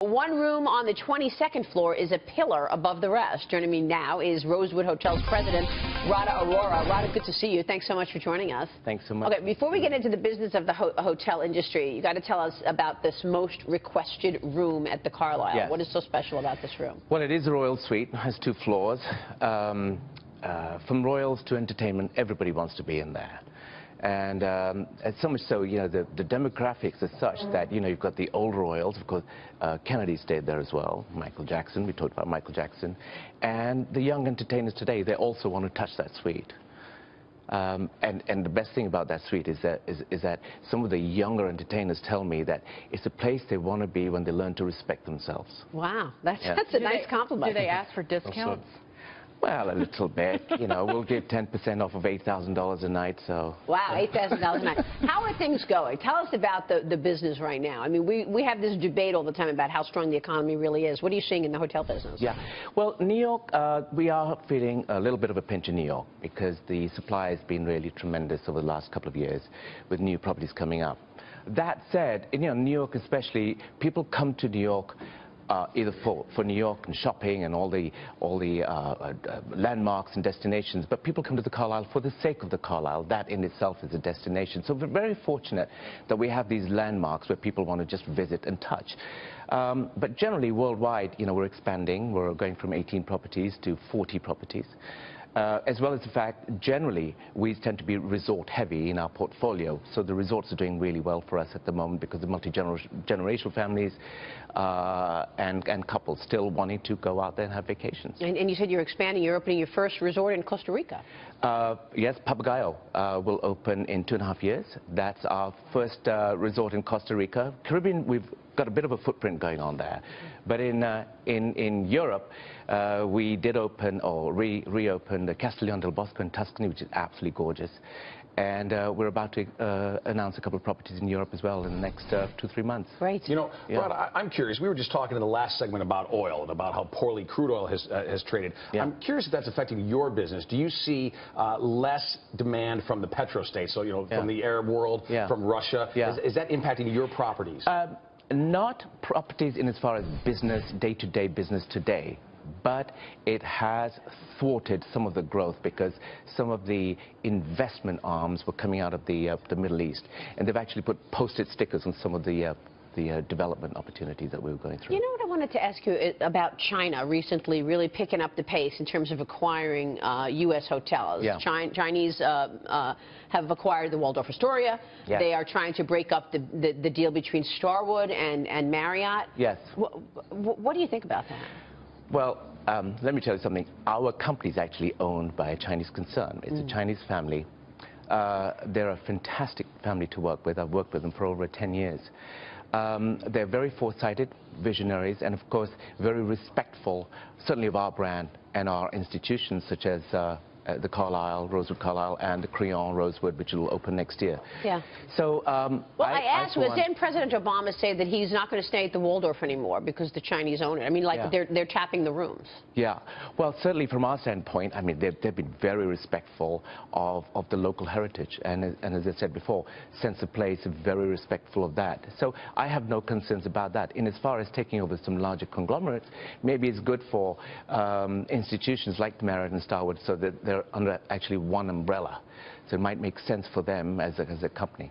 One room on the 22nd floor is a pillar above the rest. Joining me now is Rosewood Hotel's president, Radha Aurora. Radha, good to see you. Thanks so much for joining us. Thanks so much. Okay, before we get into the business of the hotel industry, you got to tell us about this most requested room at the Carlyle. Yes. What is so special about this room? Well, it is a royal suite. It has 2 floors. From royals to entertainment, everybody wants to be in there. And so much so, you know, the demographics are such that, you know, you've got the old royals, of course, Kennedy stayed there as well, Michael Jackson, we talked about Michael Jackson, and the young entertainers today, they also want to touch that suite. And the best thing about that suite is that some of the younger entertainers tell me that it's a place they want to be when they learn to respect themselves. Wow, that's a nice compliment. Do they ask for discounts? Well, a little bit. You know, we'll give 10% off of $8,000 a night, so... Wow, $8,000 a night. How are things going? Tell us about the business right now. I mean, we have this debate all the time about how strong the economy really is. What are you seeing in the hotel business? Yeah. Well, New York, we are feeling a little bit of a pinch in New York because the supply has been really tremendous over the last couple of years with new properties coming up. That said, you know, New York especially, people come to New York either for New York and shopping and all the landmarks and destinations, but people come to the Carlyle for the sake of the Carlyle. That in itself is a destination. So we're very fortunate that we have these landmarks where people want to just visit and touch. But generally, worldwide, you know, we're expanding. We're going from 18 properties to 40 properties. As well as the fact, generally, we tend to be resort-heavy in our portfolio. So the resorts are doing really well for us at the moment because the multi-generational families and couples still wanting to go out there and have vacations. And you said you're expanding. You're opening your first resort in Costa Rica. Yes, Papagayo will open in 2.5 years. That's our first resort in Costa Rica. Caribbean, we've got a bit of a footprint going on there. But in Europe, we did open or reopen the Castiglione del Bosco in Tuscany, which is absolutely gorgeous. And we're about to announce a couple of properties in Europe as well in the next 2-3 months. Great. You know, Rod, I'm curious. We were just talking in the last segment about oil and about how poorly crude oil has traded. Yeah. I'm curious if that's affecting your business. Do you see less demand from the petrostates, so, you know, from the Arab world, from Russia? Is that impacting your properties? Not properties in as far as business, day-to-day business today, but it has thwarted some of the growth because some of the investment arms were coming out of the Middle East, and they've actually put posted stickers on some of the development opportunities that we were going through. You know what I wanted to ask you about China recently really picking up the pace in terms of acquiring U.S. hotels. Yeah. Chinese have acquired the Waldorf Astoria. Yes. They are trying to break up the deal between Starwood and Marriott. Yes. What do you think about that? Well, let me tell you something. Our company is actually owned by a Chinese concern. It's a Chinese family. They're a fantastic family to work with. I've worked with them for over 10 years. They're very foresighted, visionaries, and of course very respectful, certainly of our brand and our institutions such as the Carlyle, Rosewood Carlyle, and the Creon Rosewood, which will open next year. Yeah. So, well, I asked, didn't President Obama say that he's not going to stay at the Waldorf anymore because the Chinese own it? I mean, like they're tapping the rooms. Yeah. Well, certainly from our standpoint, I mean, they've been very respectful of the local heritage, and as I said before, sense of place, very respectful of that. So I have no concerns about that. In as far as taking over some larger conglomerates, maybe it's good for institutions like Marriott and Starwood so that they're under actually one umbrella. So it might make sense for them as a company.